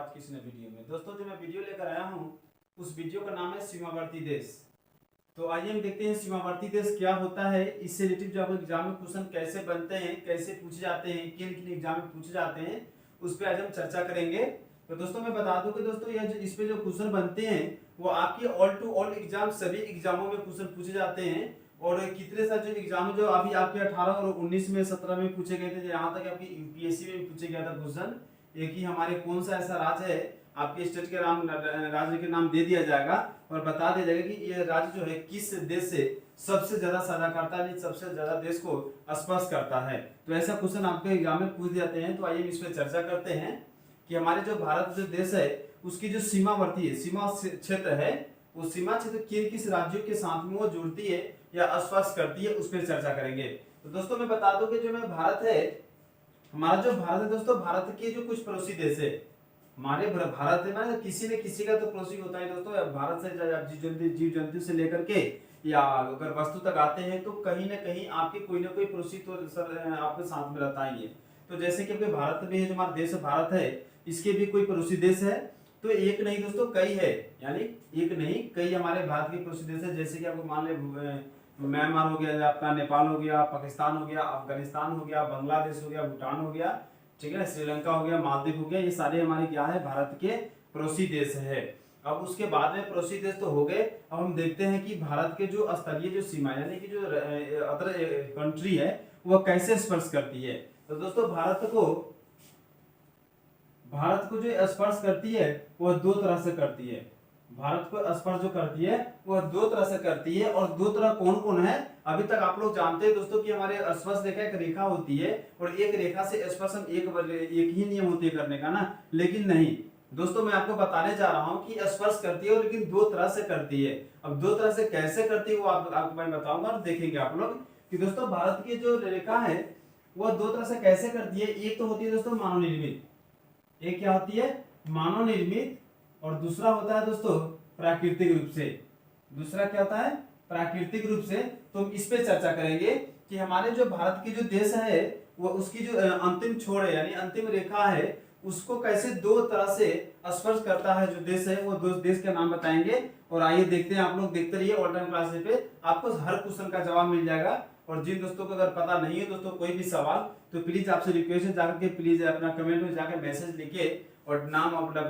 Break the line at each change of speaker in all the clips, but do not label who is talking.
आज की इस नए वीडियो में। दोस्तों जो मैं वीडियो लेकर आया हूँ उस वीडियो का नाम है सीमावर्ती देश। तो आइए हम देखते हैं सीमावर्ती देश क्या होता है, इससे रिलेटेड जो आपको एग्जाम में क्वेश्चन कैसे बनते हैं, कैसे पूछे जाते हैं, किन किन एग्जाम में पूछे जाते हैं, उस पर आज हम चर्चा करेंगे। तो दोस्तों मैं बता दूं कि दोस्तों यह जो इस पे जो क्वेश्चन बनते हैं वो आपके ऑल टू ऑल एग्जाम सभी एग्जामों में क्वेश्चन पूछे जाते हैं। और कितने सारे जो एग्जाम जो अभी आपके 18 और 19 में 17 में पूछे गए थे, यहाँ तक आपकी यूपीएससी में भी पूछे गया था क्वेश्चन। एक ही हमारे कौन सा ऐसा राज्य है, आपके स्टेट के नाम राज्य के नाम दे दिया जाएगा और बता दिया जाएगा कि यह राज्य जो है किस देश से सबसे ज्यादा साझा करता है, सबसे ज्यादा देश को स्पर्श करता है। तो ऐसा क्वेश्चन आपके एग्जाम में पूछ जाते हैं। तो आइए इस पर चर्चा करते हैं कि हमारे जो भारत जो देश है उसकी जो सीमावर्ती है, सीमा क्षेत्र है, वो सीमा क्षेत्र किन किस राज्यों के साथ में वो जुड़ती है या स्पर्श करती है, उस पर चर्चा करेंगे। तो दोस्तों मैं बता दूं कि जो मैं भारत है, हमारा जो भारत है दोस्तों, भारत के जो कुछ पड़ोसी देश है, हमारे भारत है ना, किसी न किसी का तो पड़ोसी होता है दोस्तों। भारत से जीव जंतु से लेकर के या अगर वस्तु तक आते हैं तो कहीं ना कहीं आपके कोई ना कोई पड़ोसी तो आपके साथ में रहता ही है। तो जैसे कि अपने भारत में जो हमारा देश भारत है, इसके भी कोई पड़ोसी देश है, तो एक नहीं दोस्तों कई है, यानी एक नहीं कई हमारे भारत के पड़ोसी देश है। जैसे कि आपको मान ले म्यांमार हो गया, आपका नेपाल हो गया, पाकिस्तान हो गया, अफगानिस्तान हो गया, बांग्लादेश हो गया, भूटान हो गया, ठीक है, श्रीलंका हो गया, मालदीव हो गया, ये सारे हमारे क्या है, भारत के पड़ोसी देश है। अब उसके बाद में पड़ोसी देश तो हो गए, अब हम देखते हैं कि भारत के जो स्तरीय जो सीमा यानी कि जो अदर कंट्री है वह कैसे स्पर्श करती है। तो दोस्तों भारत को जो स्पर्श करती है वह दो तरह से करती है। भारत को स्पर्श जो करती है वह दो तरह से करती है, और दो तरह कौन कौन है अभी तक आप लोग जानते हैं दोस्तों कि हमारे स्पर्श रेखा एक रेखा होती है और एक रेखा से स्पर्श हम एक ही नियम होती है करने का ना, लेकिन नहीं दोस्तों मैं आपको बताने जा रहा हूं कि स्पर्श करती है और लेकिन दो तरह से करती है। अब दो तरह से कैसे करती है वो आपको मैं बताऊंगा और देखेंगे आप लोग कि दोस्तों भारत की जो रेखा है वह दो तरह से कैसे करती है। एक तो होती है दोस्तों मानव निर्मित, एक क्या होती है मानव निर्मित, और दूसरा होता है दोस्तों प्राकृतिक रूप से। दूसरा क्या होता है प्राकृतिक रूप से। तो हम इस पे चर्चा करेंगे कि हमारे जो भारत की जो देश है वो उसकी जो अंतिम छोर है यानी अंतिम रेखा है उसको कैसे दो तरह से स्पर्श करता है जो देश है, वो दो देश के नाम बताएंगे। और आइए देखते हैं, आप लोग देखते रहिए ऑल टाइम क्लासेस पे, आपको हर क्वेश्चन का जवाब मिल जाएगा। और जिन दोस्तों को अगर पता नहीं है दोस्तों कोई भी सवाल, तो प्लीज आपसे रिक्वेस्ट है जाकर के प्लीज अपना कमेंट में जाकर मैसेज लिखिए और नाम अपना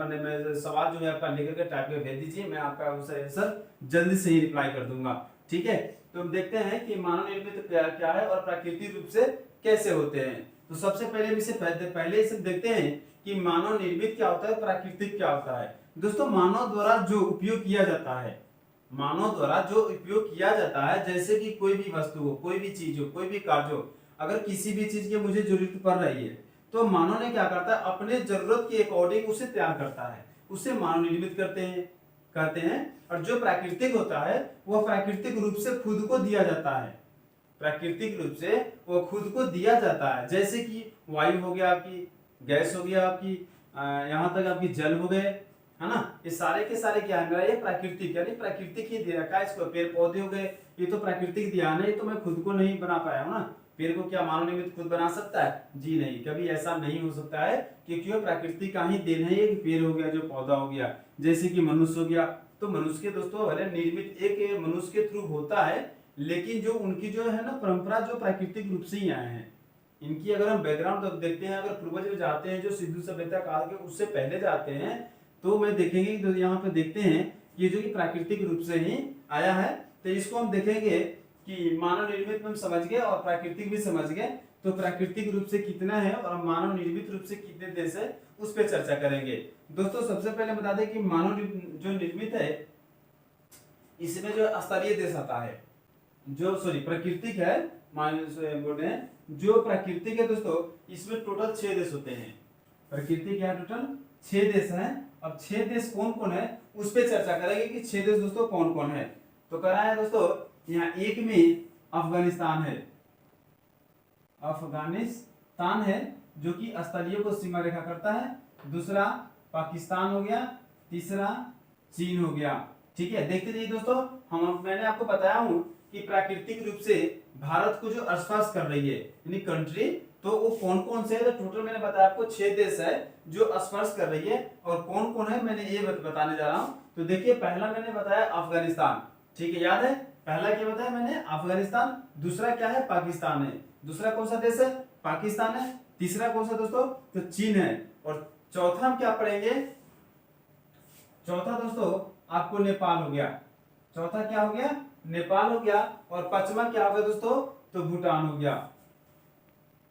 सवाल जो है आपका लिख करके टाइप कर भेज दीजिए, मैं आपका उसका आंसर जल्दी से ही रिप्लाई कर दूंगा, ठीक है। तो हम देखते हैं कि मानव निर्मित क्या है और प्राकृतिक रूप से कैसे होते हैं। तो सबसे पहले इसे देखते हैं कि मानव निर्मित क्या होता है, प्राकृतिक क्या होता है। दोस्तों मानव द्वारा जो उपयोग किया जाता है, मानव द्वारा जो उपयोग किया जाता है, जैसे कि कोई भी वस्तु हो, कोई भी चीज हो, कोई भी कार्य हो, अगर किसी भी चीज की मुझे जरूरत पड़ रही है तो मानव ने क्या करता है अपने जरूरत के अकॉर्डिंग उसे तैयार करता है, उसे मानव निर्मित कहते हैं। और जो प्राकृतिक होता है वह प्राकृतिक रूप से खुद को दिया जाता है, प्राकृतिक रूप से वो खुद को दिया जाता है। जैसे कि वायु हो गया आपकी, गैस हो गया आपकी, यहाँ तक आपकी जल हो गए, है ना, ये सारे के सारे क्या है मेरा ये प्राकृतिक यानी प्राकृतिक ही दे रखा है। इसको पेड़ पौधे हो गए, ये तो प्राकृतिक दिया है, ये तो मैं खुद को नहीं बना पाया हूँ ना। पेड़ को क्या मानव निर्मित खुद बना सकता है? जी नहीं, कभी ऐसा नहीं हो सकता है, क्योंकि वो प्रकृति का ही देन है। एक पेड़ हो गया, जो पौधा हो गया, जैसे कि मनुष्य हो गया, तो मनुष्य के दोस्तों भले निर्मित एक मनुष्य के थ्रू होता है, लेकिन जो उनकी जो है ना परंपरा जो प्राकृतिक रूप से ही आए हैं। इनकी अगर हम बैकग्राउंड देखते हैं, अगर पूर्वज में जाते हैं जो सिंधु सभ्यता काल के उससे पहले जाते हैं, तो मैं देखेंगे कि यहाँ पे देखते हैं ये जो कि प्राकृतिक रूप से ही आया है। तो इसको हम देखेंगे कि मानव निर्मित हम समझ गए और प्राकृतिक भी समझ गए। तो प्राकृतिक रूप से कितना है और मानव निर्मित रूप से कितने देश है उस पर चर्चा करेंगे। दोस्तों सबसे पहले बता दें कि मानव जो निर्मित है इसमें जो स्तरीय देश आता है, जो प्राकृतिक है, बोल रहे हैं जो प्राकृतिक है दोस्तों, इसमें टोटल 6 देश होते हैं। प्राकृतिक है टोटल 6 देश हैं। अब 6 देश कौन कौन है उस पर चर्चा करेंगे कि 6 देश दोस्तों कौन कौन है। तो कह रहा है दोस्तों यहाँ एक में अफगानिस्तान है, अफगानिस्तान है जो कि स्तरीय को सीमा रेखा करता है। दूसरा पाकिस्तान हो गया, तीसरा चीन हो गया, ठीक है। देखते रहिए दोस्तों, मैंने आपको बताया हूं कि प्राकृतिक रूप से भारत को जो स्पर्श कर रही है यानी कंट्री, तो वो कौन कौन से है। तो टोटल मैंने बताया आपको 6 देश है जो स्पर्श कर रही है, और कौन कौन है मैंने ये बताने जा रहा हूं। तो देखिए पहला मैंने बताया अफगानिस्तान, ठीक है, याद है पहला क्या बताया मैंने, अफगानिस्तान। दूसरा क्या है, पाकिस्तान है। दूसरा कौन सा देश है, पाकिस्तान है। तीसरा कौन सा दोस्तों, तो चीन है। और चौथा हम क्या पढ़ेंगे, चौथा दोस्तों आपको नेपाल हो गया। चौथा क्या हो गया, नेपाल हो गया। और पांचवा क्या हो गया दोस्तों, तो भूटान हो गया।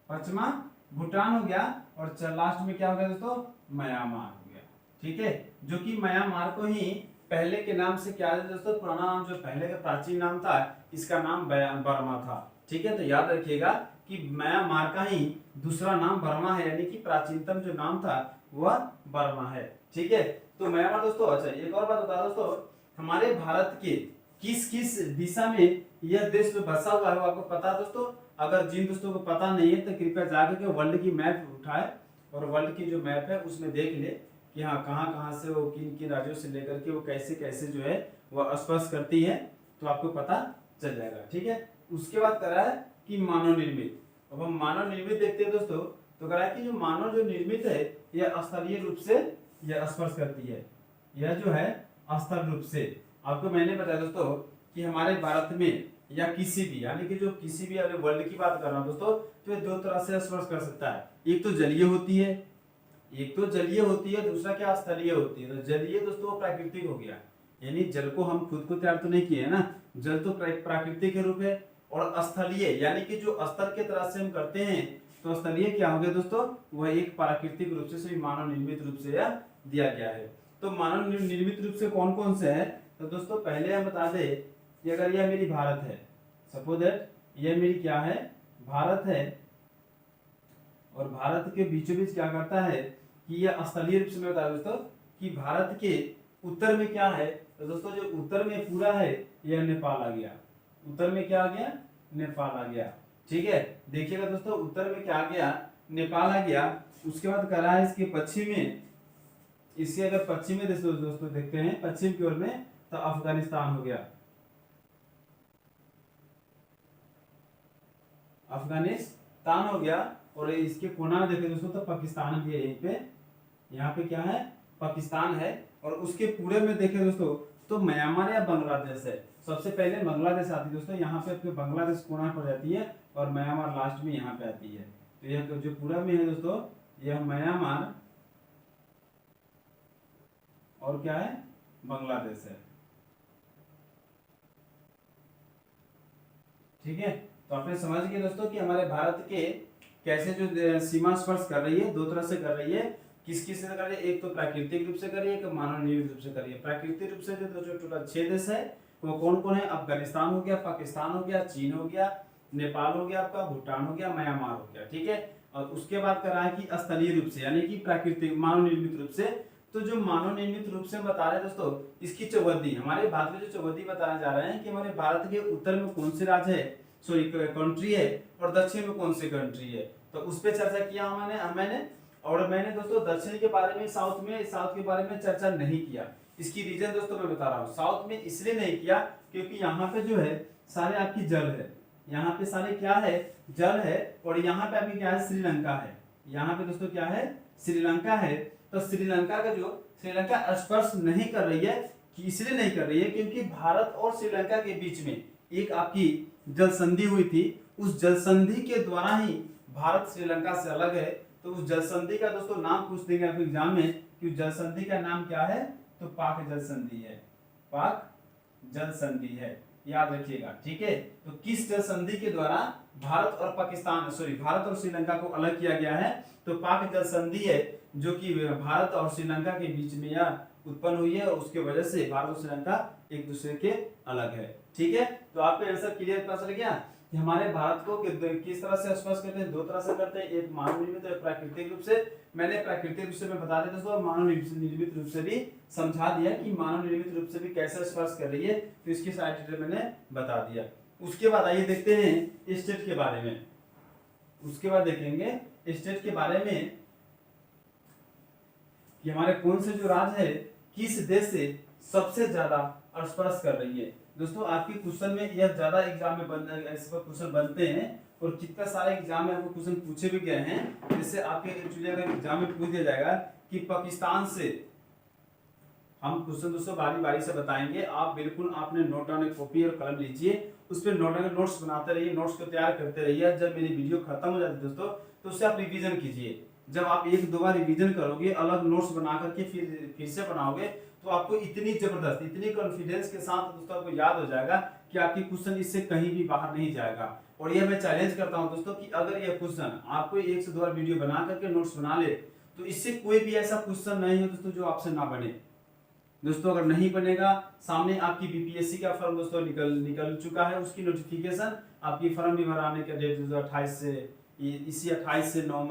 पांचवा भूटान हो गया। और लास्ट में क्या हो गया दोस्तों, म्यांमार हो गया। ठीक है, जो कि म्यांमार को ही पहले के नाम से क्या है दोस्तों, पुराना नाम जो पहले का प्राचीन नाम था, इसका नाम बर्मा था। ठीक है, तो याद रखिएगा कि म्यांमार का ही दूसरा नाम बर्मा है, यानी कि प्राचीनतम जो नाम था वह बर्मा है। ठीक है, तो म्यांमार दोस्तों। अच्छा एक और बात बता दोस्तों, हमारे भारत के किस किस दिशा में यह देश जो बसा हुआ है वो आपको पता है दोस्तों। अगर जिन दोस्तों को पता नहीं है तो कृपया जाकर के वर्ल्ड की मैप उठाए और वर्ल्ड की जो मैप है उसमें देख ले कि हाँ कहाँ कहाँ से वो किन किन राज्यों से लेकर के वो कैसे कैसे जो है वो स्पर्श करती है, तो आपको पता चल जाएगा। ठीक है, उसके बाद कह रहा है कि मानव निर्मित। अब हम मानव निर्मित देखते हैं दोस्तों, तो कह रहा है कि जो मानव जो निर्मित है यह स्थलीय रूप से यह स्पर्श करती है। यह जो है स्थल रूप से, आपको मैंने बताया दोस्तों कि हमारे भारत में या किसी भी यानी कि जो किसी भी अगर वर्ल्ड की बात कर रहा हूं दोस्तों, तो ये दो तरह से स्पर्श कर सकता है। एक तो जलीय होती है, एक तो जलीय होती है, दूसरा क्या स्थलीय होती है। तो जलीय दोस्तों प्राकृतिक हो गया, यानी जल को हम खुद को तैयार तो नहीं किए है ना, जल तो प्राकृतिक के रूप है। और स्थलीय यानी कि जो स्तर के तरह से हम करते हैं, तो स्थलीय क्या हो गया दोस्तों, वह एक प्राकृतिक रूप से मानव निर्मित रूप से यह दिया गया है। तो मानव निर्मित रूप से कौन कौन से है, तो दोस्तों पहले हम बता दें कि अगर यह मेरी भारत है, सपोज दैट यह मेरी क्या है, भारत है, और भारत के बीचों बीच क्या करता है कि यह स्थलीय रूप से मैं बता दोस्तों कि भारत के उत्तर में क्या है, तो दोस्तों जो उत्तर में पूरा है यह नेपाल आ गया। उत्तर में क्या आ गया, नेपाल आ गया। ठीक है, देखिएगा दोस्तों उत्तर में क्या आ गया, नेपाल आ गया। उसके बाद कह रहा है इसके पश्चिम में, इसके अगर पश्चिम में दोस्तों देखते हैं पश्चिम की ओर में, तो अफगानिस्तान हो गया। अफगानिस्तान हो गया। और इसके कोना में देखें दोस्तों तो पाकिस्तान भी है, यहीं पे यहाँ पे क्या है, पाकिस्तान है। और उसके पूरे में देखें दोस्तों तो म्यांमार या बांग्लादेश है। सबसे पहले बांग्लादेश आती है दोस्तों, यहाँ पे आपके बांग्लादेश कोना पर जाती है और म्यांमार लास्ट में यहाँ पे आती है। तो यह जो पूरा में है दोस्तों, यह म्यांमार और क्या है, बांग्लादेश है। ठीक है, तो आपने समझ गए दोस्तों कि हमारे भारत के कैसे जो सीमा स्पर्श कर रही है, दो तरह से कर रही है। किस किस से कर रही है, एक तो प्राकृतिक रूप से कर रही है, एक मानव निर्मित रूप से कर रही है। प्राकृतिक रूप से जो टोटल 6 देश है वो कौन कौन है, अफगानिस्तान हो गया, पाकिस्तान हो गया, चीन हो गया, नेपाल हो गया, आपका भूटान हो गया, म्यांमार हो गया। ठीक है, और उसके बाद कर रहा है कि स्थलीय रूप से यानी कि प्राकृतिक मानव निर्मित रूप से। तो जो मानव निर्मित रूप से बता रहे हैं दोस्तों, इसकी चौबंदी हमारे भारत में जो चौबंदी बताने जा रहे हैं कि हमारे भारत के उत्तर में कौन से राज्य है, सॉरी कंट्री है, और दक्षिण में कौन सी कंट्री है, तो उस पर चर्चा किया मैंने। और मैंने दोस्तों दक्षिण के बारे में, साउथ के बारे में चर्चा नहीं किया। इसकी रीजन दोस्तों मैं बता रहा हूँ, साउथ में इसलिए नहीं किया क्योंकि यहाँ पे जो है सारे आपकी जल है, यहाँ पे सारे क्या है, जल है। और यहाँ पे आपकी क्या है, श्रीलंका है। यहाँ पे दोस्तों क्या है, श्रीलंका है। तो श्रीलंका स्पर्श नहीं कर रही है, इसलिए नहीं कर रही है क्योंकि भारत और श्रीलंका के बीच में एक आपकी जल संधि हुई थी। उस जल संधि के द्वारा ही भारत श्रीलंका से अलग है। तो उस जल संधि का दोस्तों नाम पूछ देंगे आपके एग्जाम में कि उस जल संधि का नाम क्या है, तो पाक जल संधि है। पाक जल संधि है, याद रखिएगा। ठीक है, तो किस जल संधि के द्वारा भारत और श्रीलंका को अलग किया गया है, तो पाक जल संधि है, जो कि भारत और श्रीलंका के बीच में यह उत्पन्न हुई है। और उसके वजह से भारत और श्रीलंका एक दूसरे के अलग है। ठीक है, तो आपको आंसर क्लियर पता चल गया कि हमारे भारत को किस तरह से स्पर्श करते हैं, दो तरह से करते हैं, एक मानव निर्मित और प्राकृतिक रूप से। मैंने प्राकृतिक रूप से मैं बता दिया दोस्तों, मानव निर्मित रूप से भी समझा दिया कि मानव निर्मित रूप से भी कैसे स्पर्श कर रही है, तो इसकी सारी डिटेल मैंने बता दिया। उसके बाद आइए देखते हैं स्टेट के बारे में। उसके बाद देखेंगे स्टेट के बारे में कि हमारे कौन से जो राज्य है किस देश से सबसे ज्यादा स्पर्श कर रही है। दोस्तों आपके क्वेश्चन में यह ज्यादा एग्जाम में ऐसे क्वेश्चन बनते हैं और कितना सारे एग्जाम में आपको क्वेश्चन पूछे भी गए हैं। जैसे आपके एक्चुअली अगर एग्जाम में पूछ दिया जाएगा कि पाकिस्तान से, हम क्वेश्चन दोस्तों बारी बारी से बताएंगे, आप बिल्कुल आपने नोट डाउन कॉपी और कलम लीजिए, उस पर नोट्स बनाते रहिए, नोट्स को तैयार करते रहिए। जब मेरी वीडियो खत्म हो जाती है दोस्तों तो उससे आप रिवीजन कीजिए। जब आप एक दो बार रिवीजन करोगे, अलग नोट्स बना करके फिर से बनाओगे, तो आपको इतनी जबरदस्त, इतनी कॉन्फिडेंस के साथ दोस्तों आपको याद हो जाएगा कि आपकी क्वेश्चन इससे कहीं भी बाहर नहीं जाएगा। और ये मैं चैलेंज करता हूं दोस्तों कि अगर ये क्वेश्चन आपको एक से दो बार वीडियो बना करके नोट्स बना ले, तो इससे कोई भी ऐसा क्वेश्चन नहीं है दोस्तों जो आपसे ना बने। दोस्तों अगर नहीं बनेगा, सामने आपकी बीपीएससी का फॉर्म दोस्तों निकल चुका है, उसकी नोटिफिकेशन, आपकी फॉर्म भी भराने का डेट 28 से, इसी 28 से 9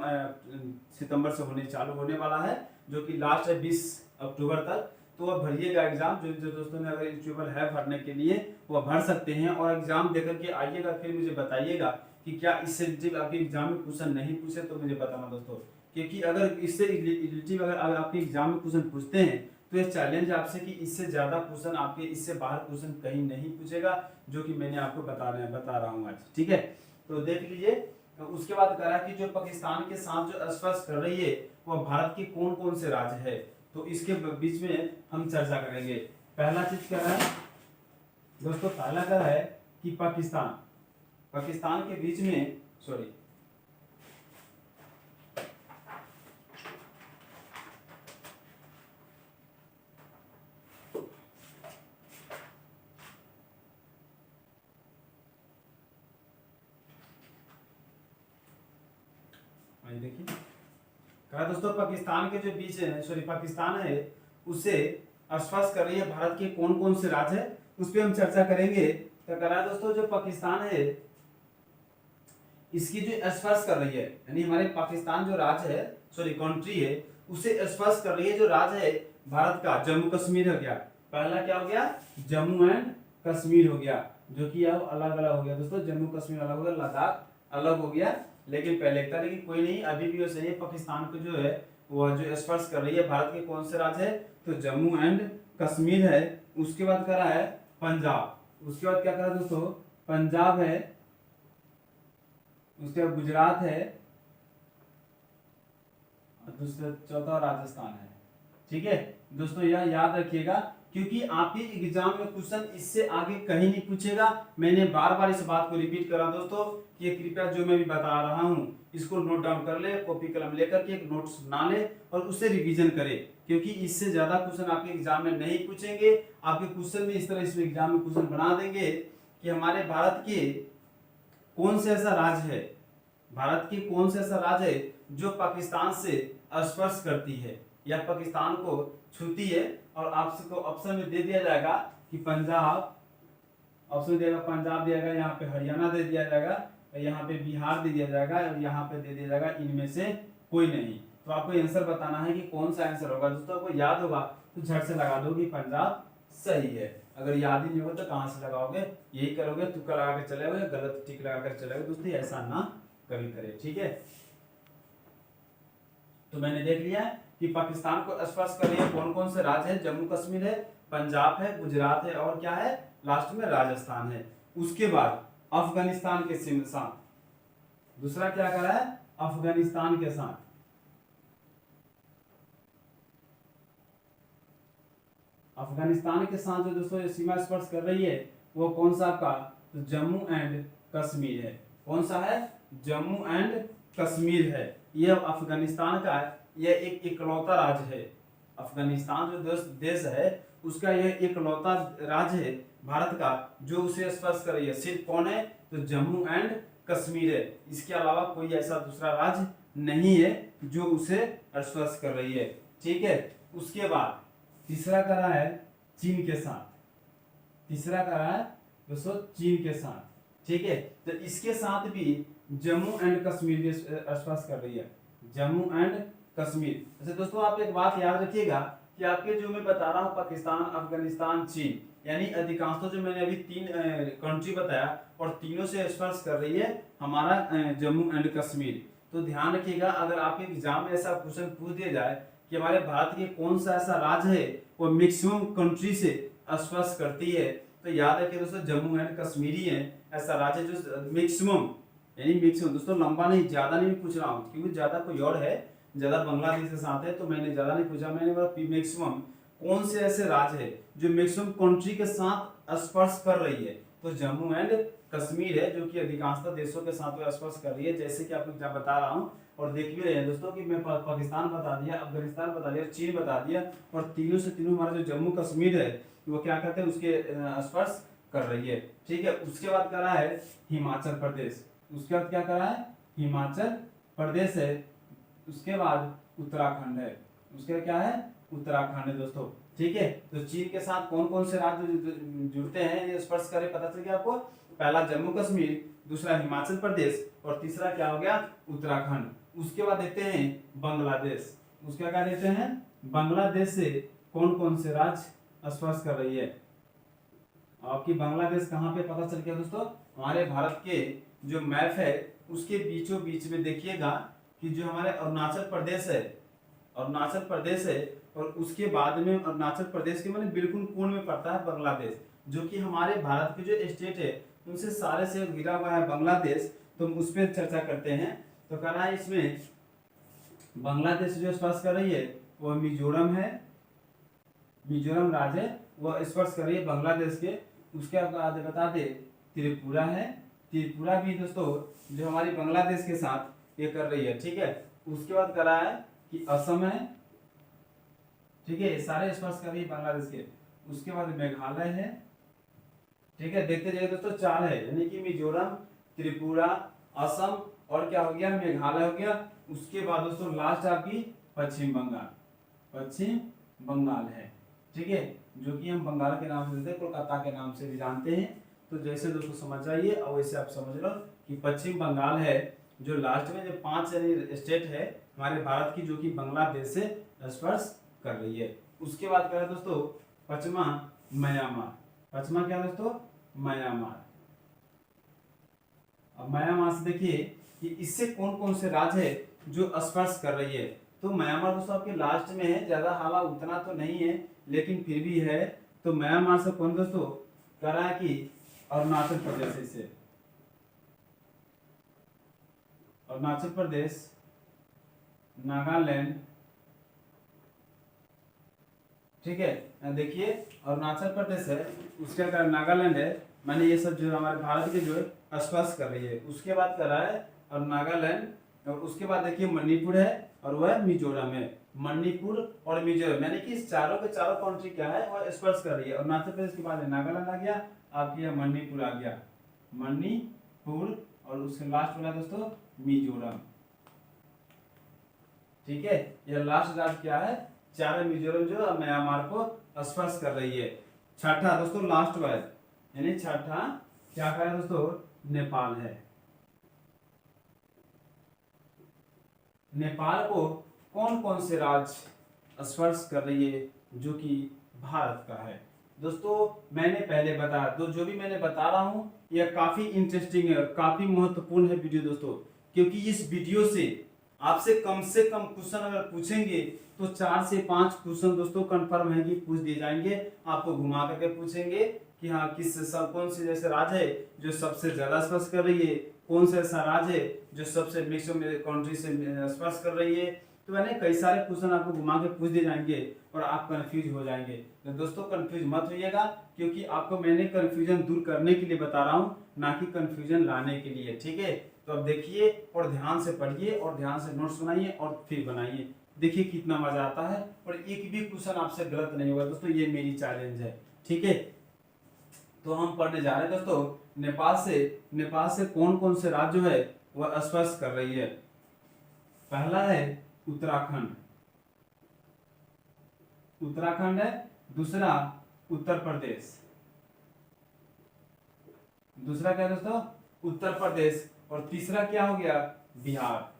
सितंबर से चालू होने वाला है, जो कि लास्ट है 20 अक्टूबर तक। तो अब भरिएगा एग्जाम। जो दोस्तों ने अगर एलिजिबल है भरने के लिए वो भर सकते हैं, और एग्जाम देकर के आइएगा, फिर मुझे बताइएगा कि क्या इससे आपके एग्जाम में क्वेश्चन नहीं पूछे तो मुझे बताना दोस्तों। क्योंकि अगर इससे रिलेटिव अगर आपके एग्जाम में क्वेश्चन पूछते हैं तो ये चैलेंज आपसे कि इससे ज्यादा क्वेश्चन आपके, इससे बाहर क्वेश्चन कहीं नहीं पूछेगा, जो कि मैंने आपको बता रहा हूँ आज। ठीक है, तो देख लीजिए। तो उसके बाद करा कि जो पाकिस्तान के साथ जो स्पर्श कर रही है वह भारत के कौन कौन से राज्य है, तो इसके बीच में हम चर्चा करेंगे। पहला चीज क्या है दोस्तों, पहला क्या है कि पाकिस्तान के बीच में, सॉरी, देखिए कहा दोस्तों, पाकिस्तान के जो बीच है, सॉरी, पाकिस्तान है उसे स्पर्श कर रही है भारत के कौन कौन से राज्य है, उस पर हम चर्चा करेंगे। तो कह रहा है दोस्तों, जो पाकिस्तान है इसकी जो स्पर्श कर रही है, यानी हमारे पाकिस्तान जो राज्य है, सॉरी कंट्री है, उसे स्पर्श कर रही है जो राज्य है भारत का, जम्मू कश्मीर हो गया। पहला क्या हो गया, जम्मू एंड कश्मीर हो गया, जो कि अब अलग अलग हो गया दोस्तों, जम्मू कश्मीर अलग हो गया, लद्दाख अलग हो गया, लेकिन पहले था, लेकिन कोई नहीं, अभी भी वो सही है। पाकिस्तान को जो है वो जो स्पर्श कर रही है भारत के कौन से राज्य है, तो जम्मू एंड कश्मीर है। उसके बाद करा है पंजाब, उसके बाद क्या करा दोस्तों, पंजाब है, उसके बाद गुजरात है, दूसरा चौथा राजस्थान है। ठीक है दोस्तों, यह याद रखिएगा, क्योंकि आपके एग्जाम में क्वेश्चन इससे आगे कहीं नहीं पूछेगा। मैंने बार बार इस बात को रिपीट करा दोस्तों कि कृपया जो मैं भी बता रहा हूं इसको नोट डाउन कर ले, कॉपी कलम लेकर के एक नोट्स बना ले और उसे रिवीजन करे, क्योंकि इससे ज्यादा क्वेश्चन आपके एग्जाम में नहीं पूछेंगे। आपके क्वेश्चन में इस तरह इस एग्जाम में क्वेश्चन बना देंगे कि हमारे भारत के कौन से ऐसा राज्य है, भारत के कौन से ऐसा राज्य है जो पाकिस्तान से स्पर्श करती है या पाकिस्तान को छूती है, और आपको ऑप्शन में दे दिया जाएगा कि पंजाब, ऑप्शन दिया जाएगा पंजाब दिया जाएगा, यहाँ पे हरियाणा दे दिया जाएगा, यहाँ पे बिहार दे दिया जाएगा, और यहाँ पे दे दिया जाएगा इनमें से कोई नहीं। तो आपको आंसर बताना है कि कौन सा आंसर होगा। दोस्तों आपको याद होगा तो झट से लगा दो कि पंजाब सही है। अगर याद ही नहीं होगा तो कहाँ से लगाओगे, यही करोगे, तुक्का लगा के चले गए, गलत टिक लगा कर चले गए। दोस्तों ऐसा ना कभी करे, ठीक है। तो मैंने देख लिया कि पाकिस्तान को स्पर्श कर रही है कौन कौन से राज्य है, जम्मू कश्मीर है, पंजाब है, गुजरात है, और क्या है लास्ट में राजस्थान है। उसके बाद अफगानिस्तान के साथ, दूसरा क्या करा है, अफगानिस्तान के साथ, अफगानिस्तान के साथ जो दोस्तों सीमा स्पर्श कर रही है वो कौन सा आपका, तो जम्मू एंड कश्मीर है। कौन सा है, जम्मू एंड कश्मीर है। यह अफगानिस्तान का है, यह एक इकलौता राज्य है। अफगानिस्तान जो देश है उसका यह इकलौता राज्य है भारत का जो उसे स्पर्श कर रही है। सिर्फ कौन है, तो जम्मू एंड कश्मीर है। इसके अलावा कोई ऐसा दूसरा राज्य नहीं है जो उसे स्पर्श कर रही है। ठीक है, उसके बाद तीसरा करा है चीन के साथ, तीसरा करा है दोस्तों चीन के साथ। ठीक है, तो इसके साथ भी जम्मू एंड कश्मीर भी स्पर्श कर रही है, जम्मू एंड कश्मीर। अच्छा दोस्तों आप एक बात याद रखिएगा कि आपके जो मैं बता रहा हूँ पाकिस्तान, अफगानिस्तान, चीन, यानी अधिकांश जो मैंने अभी 3 कंट्री बताया और तीनों से स्पर्श कर रही है हमारा जम्मू एंड कश्मीर। तो ध्यान रखिएगा, अगर आपके एग्जाम में ऐसा क्वेश्चन पूछ दिया जाए कि हमारे भारत के कौन सा ऐसा राज्य है वो मैक्सिमम कंट्री से स्पर्श करती है, तो याद रखिए दोस्तों जम्मू एंड कश्मीरी है ऐसा राज्य जो मैक्सिमम, यानी मैक्सिमम दोस्तों लंबा नहीं, ज्यादा नहीं पूछ रहा हूँ क्योंकि ज्यादा कोई और है, ज्यादा बांग्लादेश के साथ है, तो मैंने ज्यादा नहीं पूछा, मैंने बोला मैक्सिमम कौन से ऐसे राज्य है जो मैक्सिमम कंट्री के साथ स्पर्श कर रही है, तो जम्मू एंड कश्मीर है जो कि अधिकांशतः देशों के साथ वो स्पर्श कर रही है, जैसे कि आपको क्या बता रहा हूँ और देख भी रहे हैं दोस्तों कि मैं पाकिस्तान बता दिया, अफगानिस्तान बता दिया, चीन बता दिया, और तीनों से तीनों हमारा जो जम्मू कश्मीर है वो क्या कहते हैं उसके स्पर्श कर रही है। ठीक है, उसके बाद करा है हिमाचल प्रदेश, उसके बाद क्या करा है हिमाचल प्रदेश है, उसके बाद उत्तराखंड है, उसके बाद क्या है उत्तराखंड है दोस्तों। ठीक है, तो चीन के साथ कौन कौन से राज्य जुड़ते हैं ये स्पर्श करे पता चल गया आपको, पहला जम्मू कश्मीर, दूसरा हिमाचल प्रदेश और तीसरा क्या हो गया उत्तराखंड। उसके बाद देखते हैं बांग्लादेश, उसके क्या देते हैं बांग्लादेश से कौन कौन से राज्य स्पर्श कर रही है। आपकी बांग्लादेश कहाँ पे पता चल गया दोस्तों, हमारे भारत के जो मैप है उसके बीचों बीच में देखिएगा कि जो हमारे अरुणाचल प्रदेश है, अरुणाचल प्रदेश है, और उसके बाद में अरुणाचल प्रदेश के मैंने बिल्कुल कोण में पड़ता है बांग्लादेश, जो कि हमारे भारत के जो स्टेट है उनसे सारे से घिरा हुआ है बांग्लादेश, तो हम उस पर चर्चा करते हैं। तो कहना है इसमें बांग्लादेश जो स्पर्श कर रही है वो मिजोरम है, मिजोरम राज्य वो स्पर्श कर रही है बांग्लादेश के। उसके बाद बता दे त्रिपुरा है, त्रिपुरा भी दोस्तों जो हमारी बांग्लादेश के साथ ये कर रही है। ठीक है, उसके बाद करा है कि असम है, ठीक है, सारे स्पर्श कर रही है बांग्लादेश के। उसके बाद मेघालय है, ठीक है, देखते जाइए दोस्तों चार है, यानी कि मिजोरम, त्रिपुरा, असम और क्या हो गया मेघालय हो गया। उसके बाद दोस्तों लास्ट आपकी पश्चिम बंगाल, पश्चिम बंगाल है, ठीक है, जो कि हम बंगाल के नाम से जानते हैं, कोलकाता के नाम से भी जानते हैं। तो जैसे दोस्तों समझ आइए और वैसे आप समझ लो कि पश्चिम बंगाल है जो लास्ट में जो 5 स्टेट है हमारे भारत की जो कि बांग्लादेश से स्पर्श कर रही है। उसके बाद क्या है दोस्तों पश्चिमा म्यांमार, पश्चिमा क्या दोस्तों म्यांमार। अब म्यांमार से देखिए कि इससे कौन कौन से राज्य है जो स्पर्श कर रही है। तो म्यांमार दोस्तों आपके लास्ट में है, ज्यादा हाला उतना तो नहीं है लेकिन फिर भी है। तो म्यांमार से कौन दोस्तों कह रहा है कि अरुणाचल प्रदेश से, अरुणाचल प्रदेश, नागालैंड, ठीक है, देखिए अरुणाचल प्रदेश है, उसके बाद नागालैंड है, माने ये सब जो हमारे भारत के जो है स्पर्श कर रही है। उसके बाद कर रहा है और नागालैंड, और उसके बाद देखिए मणिपुर है और वह मिजोरम है। मणिपुर और मिजोरम यानी कि इस चारों के चारों कंट्री क्या है वह स्पर्श कर रही है। अरुणाचल प्रदेश के बाद नागालैंड आ गया, आपके यहाँ मणिपुर आ गया, मणिपुर, और उसके लास्ट वाला दोस्तों मिजोरम। ठीक है, यह लास्ट राज्य क्या है चार मिजोरम जो म्यांमार को स्पर्श कर रही है। छठा दोस्तों लास्ट वाला यानी छठा क्या कह रहा है दोस्तों नेपाल है। नेपाल को कौन कौन से राज्य स्पर्श कर रही है जो कि भारत का है। दोस्तों मैंने पहले बताया, तो जो भी मैंने बता रहा हूं यह काफी इंटरेस्टिंग है और काफी महत्वपूर्ण है वीडियो दोस्तों, क्योंकि इस वीडियो से कम क्वेश्चन अगर पूछेंगे तो 4 से 5 क्वेश्चन दोस्तों कंफर्म है कि पूछ दिए जाएंगे। आपको घुमा करके पूछेंगे कि हाँ किस सब कौन से जैसे राज्य है जो सबसे ज्यादा स्पर्श कर रही है, कौन सा ऐसा राज्य है जो सबसे मैक्सिमम कंट्री से स्पर्श कर रही है। तो मैंने कई सारे क्वेश्चन आपको घुमा के पूछ दिए जाएंगे और आप कंफ्यूज हो जाएंगे। तो दोस्तों कंफ्यूज मत होइएगा, क्योंकि आपको मैंने कंफ्यूजन दूर करने के लिए बता रहा हूँ, ना कि कंफ्यूजन लाने के लिए। ठीक है, तो अब देखिए और ध्यान से पढ़िए और ध्यान से नोट्स बनाइए और फिर बनाइए, देखिए कितना मजा आता है और एक भी क्वेश्चन आपसे गलत नहीं होगा दोस्तों, ये मेरी चैलेंज है। ठीक है, तो हम पढ़ने जा रहे हैं दोस्तों नेपाल से कौन कौन से राज्य है वह स्पर्श कर रही है। पहला है उत्तराखंड, उत्तराखंड है। दूसरा उत्तर प्रदेश, दूसरा क्या दोस्तों उत्तर प्रदेश। और तीसरा क्या हो गया बिहार।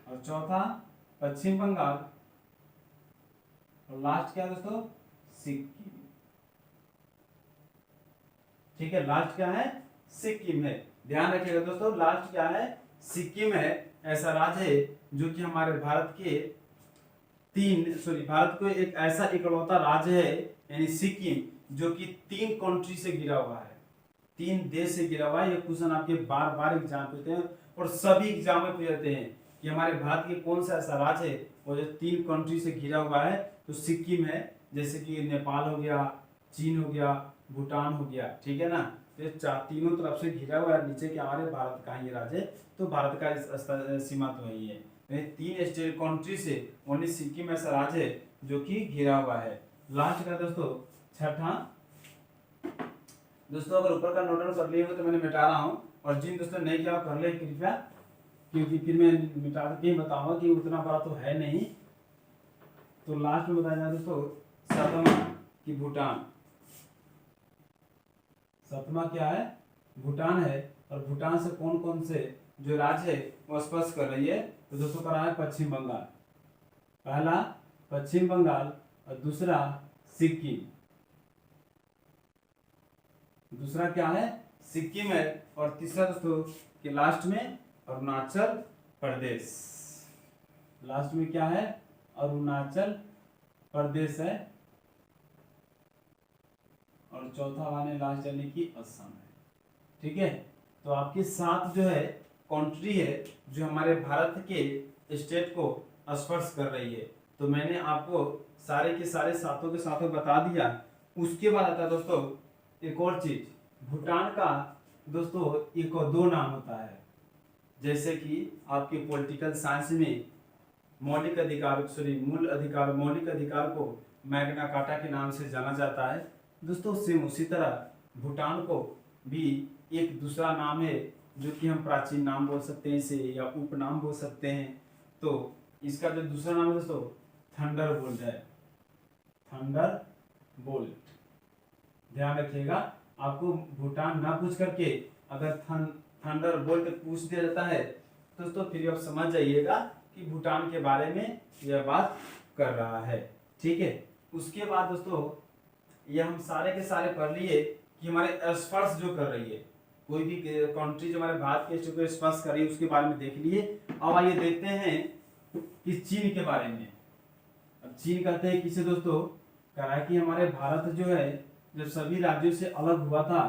और चौथा पश्चिम बंगाल। और लास्ट क्या दोस्तों सिक्किम। ठीक है, लास्ट क्या है सिक्किम है। ध्यान रखिएगा दोस्तों लास्ट क्या है सिक्किम है। ऐसा राज्य है जो कि हमारे भारत को एक ऐसा इकलौता राज्य है, यानी सिक्किम, जो कि 3 कंट्री से घिरा हुआ है, 3 देश से घिरा हुआ है। ये क्वेश्चन आपके बार बार एग्जाम पूछते हैं और सभी एग्जाम में पूछते हैं कि हमारे भारत के कौन सा ऐसा राज्य है वो जो 3 कंट्री से घिरा हुआ है। तो सिक्किम है, जैसे कि नेपाल हो गया, चीन हो गया, भूटान हो गया, ठीक है ना। तो तीनों तरफ से घिरा हुआ है। नीचे के हमारे भारत का ही राज्य है, तो भारत का सीमा तो वही है। 3 स्टेट कंट्री से ओनली सिक्किम ऐसा राज्य है जो कि घिरा हुआ है। लास्ट का दोस्तों छठा, दोस्तों अगर ऊपर का नोट डाउन कर लिए हो तो मैंने मिटा रहा हूँ, और जिन दोस्तों नहीं किया कर ले कृपया, क्योंकि फिर मैं मिटा के ही बताऊंगा कि उतना बड़ा तो है नहीं। तो लास्ट में बताया जाए दोस्तों सातवां कि भूटान, सातवां क्या है, भूटान है। और भूटान से कौन कौन से जो राज्य है वो स्पर्श कर रही है। तो दोस्तों करा है पश्चिम बंगाल, पहला पश्चिम बंगाल और दूसरा सिक्किम, दूसरा क्या है सिक्किम है, और तीसरा दोस्तों कि लास्ट में अरुणाचल प्रदेश, लास्ट में क्या है अरुणाचल प्रदेश है, और चौथा वाले लास्ट यानी कि असम है। ठीक है, तो आपकी 7 जो है कंट्री है जो हमारे भारत के स्टेट को स्पर्श कर रही है। तो मैंने आपको सारे के सारे सातों के सातों बता दिया। उसके बाद आता है दोस्तों एक और चीज, भूटान का दोस्तों एक और 2 नाम होता है। जैसे कि आपके पॉलिटिकल साइंस में मौलिक अधिकार मौलिक अधिकार को मैग्ना कार्टा के नाम से जाना जाता है दोस्तों। सेम उसी तरह भूटान को भी एक दूसरा नाम है जो कि हम प्राचीन नाम बोल सकते हैं इसे, या उपनाम बोल सकते हैं। तो इसका जो दूसरा नाम है दोस्तों थंडरबोल्ट है, थंडरबोल्ट। ध्यान रखिएगा, आपको भूटान ना पूछ करके अगर थंडरबोल्ट पूछ दिया जाता है दोस्तों, फिर आप समझ जाइएगा कि भूटान के बारे में यह बात कर रहा है। ठीक है, उसके बाद दोस्तों ये हम सारे के सारे पढ़ लिए कि हमारे स्पर्श जो कर रही है, कोई भी कंट्री जो हमारे भारत के स्टेट को स्पर्श कर रही है उसके बारे में देख लिए। अब आइए देखते हैं कि चीन के बारे में। अब चीन कहते हैं किसे दोस्तों, कहा कि हमारे भारत जो है जब सभी राज्यों से अलग हुआ था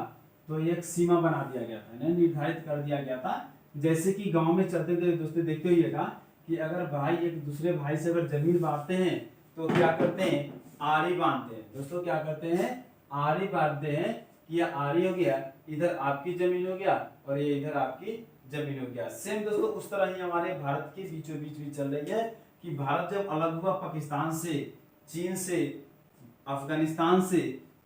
तो एक सीमा बना दिया गया था, निर्धारित कर दिया गया था। जैसे कि गांव में चलते थे दोस्तों, देखते होइएगा कि अगर भाई एक दूसरे भाई से अगर जमीन बांटते हैं तो क्या करते हैं, आरी बांधते हैं दोस्तों। क्या करते हैं, आरी बांधते हैं कि ये आरी हो गया, इधर आपकी जमीन हो गया और ये इधर आपकी जमीन हो गया। सेम दोस्तों उस तरह ही हमारे भारत के बीचों बीच भी चल रही है कि भारत जब अलग हुआ पाकिस्तान से, चीन से, अफगानिस्तान से,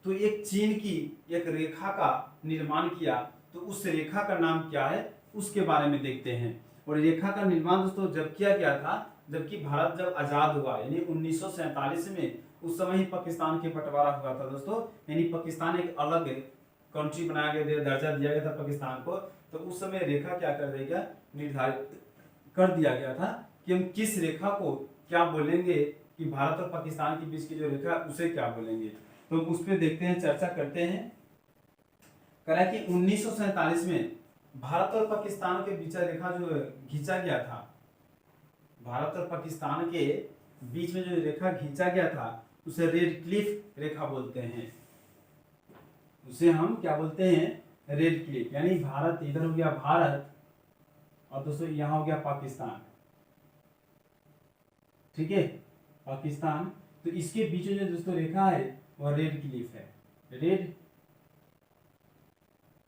तो एक चीन की एक रेखा का निर्माण किया। तो उस रेखा का नाम क्या है उसके बारे में देखते हैं। और रेखा का निर्माण दोस्तों जब किया गया था, जबकि भारत जब आजाद हुआ यानी 1947 में, उस समय ही पाकिस्तान के बंटवारा हुआ था दोस्तों। यानी पाकिस्तान एक अलग कंट्री बनाया गया, दर्जा दिया गया था पाकिस्तान को। तो उस समय रेखा क्या कर दिया, निर्धारित कर दिया गया था कि हम किस रेखा को क्या बोलेंगे, कि भारत और पाकिस्तान के बीच की जो रेखा उसे क्या बोलेंगे। तो उस पर देखते हैं, चर्चा करते हैं। कहा कि 1947 में भारत और पाकिस्तान के बीच रेखा जो खींचा गया था, भारत और पाकिस्तान के बीच में जो रेखा खींचा गया था उसे रेड क्लिफ रेखा बोलते हैं। उसे हम क्या बोलते हैं, रेड क्लिफ। यानी भारत इधर हो गया भारत, और दोस्तों यहां हो गया पाकिस्तान। ठीक है, पाकिस्तान। तो इसके बीच में जो दोस्तों रेखा है वो रेड क्लिफ है, रेड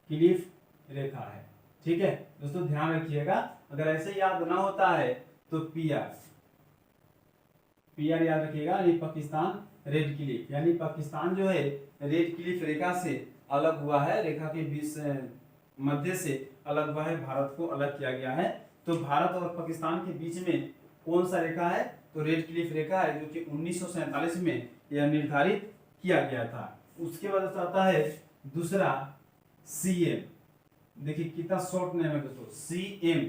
क्लिफ रेखा है। ठीक है दोस्तों, ध्यान रखिएगा, अगर ऐसे याद ना होता है तो पीआर याद रखिएगा। यानी पाकिस्तान रेड क्लिफ, यानी पाकिस्तान जो है रेड क्लिफ रेखा से अलग हुआ है, रेखा के बीच मध्य से अलग हुआ है, भारत को अलग किया गया है। तो भारत और पाकिस्तान के बीच में कौन सा रेखा है, तो रेड क्लिफ रेखा है, जो कि 1947 में यह निर्धारित किया गया था। उसके बाद आता है दूसरा सीएम। देखिए कितना शॉर्ट नेम है दोस्तों, सीएम।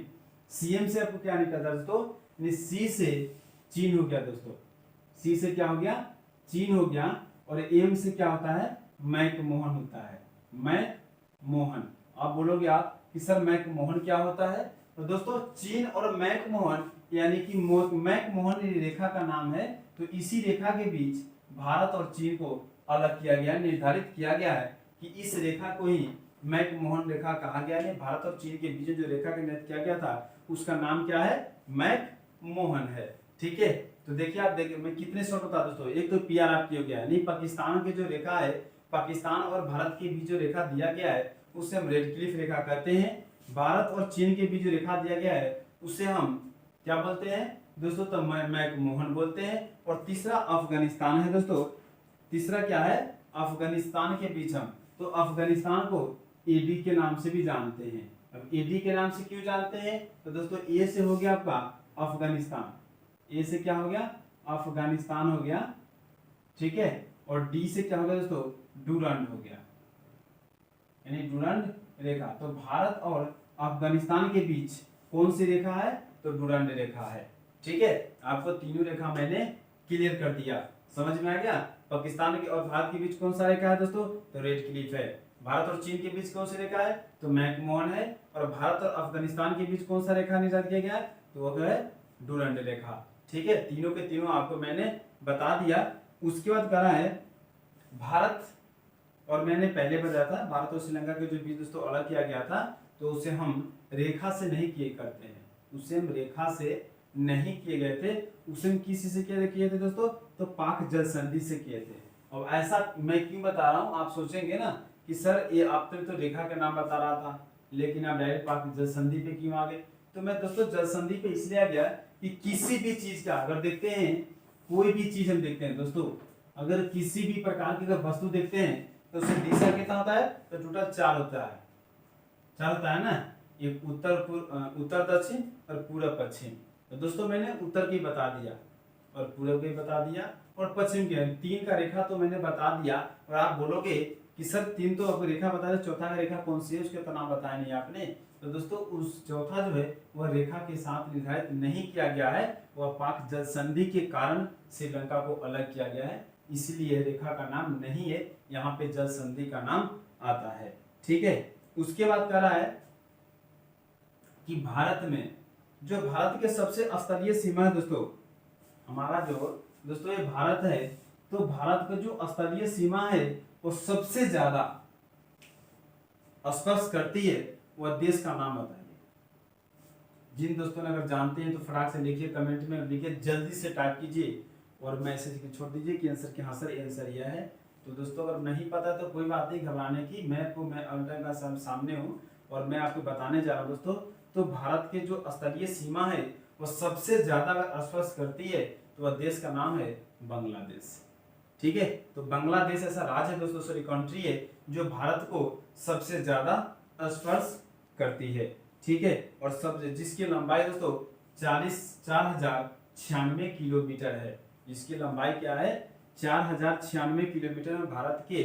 सीएम से आपको क्या निकलता है दोस्तों, सी से चीन हो गया दोस्तों, सी से क्या हो गया, चीन हो गया। और एम से क्या होता है, मैकमोहन होता है, मैकमोहन। आप बोलोगे आप कि सर मैकमोहन क्या होता है, तो दोस्तों चीन और मैकमोहन यानी कि मैकमोहन रेखा का नाम है। तो इसी रेखा के बीच भारत और चीन को अलग किया गया है, निर्धारित किया गया है कि इस रेखा को ही मैकमोहन रेखा कहा गया है। भारत और चीन के बीच जो रेखा का निर्धारित किया गया था उसका नाम क्या है, मैकमोहन है। ठीक है, तो देखिए आप देखिए मैं कितने शॉर्ट बता दोस्तों, एक तो पीआर आपकी हो गया है, नहीं पाकिस्तान की जो रेखा है, पाकिस्तान और भारत के बीच जो रेखा दिया गया है उसे हम रेड क्लिफ रेखा कहते हैं। भारत और चीन के बीच जो रेखा दिया गया है उसे हम क्या बोलते हैं दोस्तों, तो मैकमोहन बोलते हैं। और तीसरा अफगानिस्तान है दोस्तों, तीसरा क्या है, अफगानिस्तान के बीच हम तो अफगानिस्तान को एडी के नाम से भी जानते हैं। अब एडी के नाम से क्यों जानते हैं, तो दोस्तों ए से हो गया आपका अफगानिस्तान, ए से क्या हो गया, अफगानिस्तान हो गया, ठीक है, और डी से क्या हो गया दोस्तों, डूरंड हो गया, यानी डूरंड रेखा। तो भारत और अफगानिस्तान के बीच कौन सी रेखा है, तो डूरंड रेखा है। ठीक है, आपको तीनों रेखा मैंने क्लियर कर दिया, समझ में आ गया। पाकिस्तान के और भारत के बीच कौन सा रेखा है दोस्तों, तो रेड क्लिफ है। भारत और चीन के बीच कौन सी रेखा है, तो मैकमोहन है। और भारत और अफगानिस्तान के बीच कौन सा रेखा निर्धारित किया गया है, तो वह है डूरंड रेखा। ठीक है, तीनों के तीनों आपको मैंने बता दिया। उसके बाद करा है भारत, और मैंने पहले बताया था भारत और श्रीलंका के जो बीच दोस्तों अलग किया गया था, तो उसे हम रेखा से नहीं किए करते हैं, उसे हम रेखा से नहीं किए गए थे, उसे हम किसी से किए थे दोस्तों, तो पाक जल संधि से किए थे। और ऐसा मैं क्यों बता रहा हूँ, आप सोचेंगे ना कि सर ये आपने तो रेखा का नाम बता रहा था लेकिन आप डायरेक्ट पाक जल संधि पे क्यों आ गए। तो मैं दोस्तों जल संधि पे इसलिए आ गया कि किसी भी चीज का अगर देखते हैं, कोई भी चीज हम देखते हैं दोस्तों, अगर किसी भी प्रकार की अगर वस्तु देखते हैं तो उससे दिशा कितना होता है, तो टोटल 4 होता है, 4 होता है ना, एक उत्तर दक्षिण और पूर्व पश्चिम। तो दोस्तों मैंने उत्तर की बता दिया और पूर्व की बता दिया और पश्चिम की, 3 का रेखा तो मैंने बता दिया। और आप बोलोगे कि सर 3 तो आपको रेखा बता दे, चौथा का रेखा कौन सी है, उसके तो नाम बताया नहीं आपने। तो दोस्तों उस चौथा जो है वह रेखा के साथ निर्धारित नहीं किया गया है, वह पाक जल संधि के कारण श्रीलंका को अलग किया गया है, इसलिए रेखा का नाम नहीं है, यहाँ पे जल संधि का नाम आता है। ठीक है, उसके बाद कह रहा है कि भारत में जो भारत के सबसे स्तरीय सीमा है दोस्तों, हमारा जो दोस्तों ये भारत है, तो भारत का जो स्तरीय सीमा है वो सबसे ज्यादा स्पर्श करती है, वह देश का नाम बताइए। जिन दोस्तों ने अगर जानते हैं तो फटाक से लिखिए, कमेंट में लिखिए, जल्दी से टाइप कीजिए और मैसेज छोड़ दीजिए कि आंसर के, हाँ सर आंसर यह है। तो दोस्तों अगर नहीं पता तो कोई बात नहीं घबराने की, मैं अल्टर का सामने हूँ और मैं आपको बताने जा रहा हूँ दोस्तों। तो भारत के जो स्तरीय सीमा है वो सबसे ज्यादा स्पर्श करती है, तो वह देश का नाम है बांग्लादेश। ठीक है, तो बांग्लादेश ऐसा राज्य है दोस्तों, सॉरी कंट्री है, जो भारत को सबसे ज्यादा स्पर्श करती है। ठीक है, और सब जिसकी लंबाई दोस्तों 4096 किलोमीटर है, जिसकी लंबाई क्या है 4096 किलोमीटर में। भारत के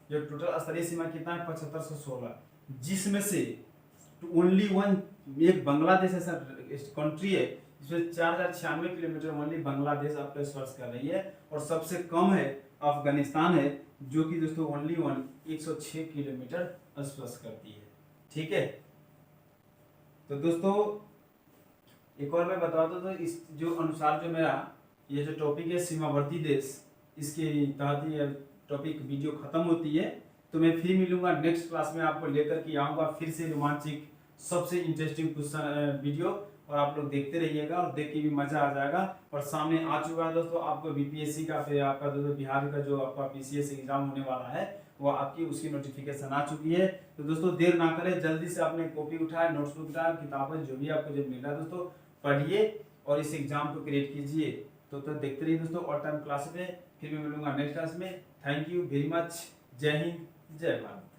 जो टोटल स्तरीय सीमा कितना है 7516, जिसमें से ओनली वन एक बांग्लादेश ऐसा कंट्री है जिसमें 4096 किलोमीटर ओनली बांग्लादेश आपको स्पर्श कर रही है, और सबसे कम है अफगानिस्तान है, जो कि दोस्तों ओनली वन 106 किलोमीटर स्पर्श करती है। ठीक है, तो दोस्तों एक और मैं बता दूं, तो इस जो अनुसार जो मेरा ये जो टॉपिक है सीमावर्ती देश, इसके तहत ये टॉपिक वीडियो खत्म होती है। तो मैं फिर मिलूंगा नेक्स्ट क्लास में, आपको लेकर के आऊंगा फिर से रोमांचिक सबसे इंटरेस्टिंग क्वेश्चन वीडियो, और आप लोग देखते रहिएगा और देख के भी मजा आ जाएगा। और सामने आ चुका है दोस्तों आपको बीपीएससी का, फिर आपका दोस्तों बिहार का जो आपका पीसीएस एग्जाम होने वाला है वो आपकी उसकी नोटिफिकेशन आ चुकी है। तो दोस्तों देर ना करें, जल्दी से अपने कॉपी उठाए, नोट्सबुक उठाए, किताबें जो भी आपको जब मिल रहा है दोस्तों पढ़िए और इस एग्जाम को क्रिएट कीजिए। तो देखते रहिए दोस्तों ऑल टाइम क्लास में, फिर मैं मिलूंगा नेक्स्ट क्लास में। थैंक यू वेरी मच, जय हिंद, जय भारत।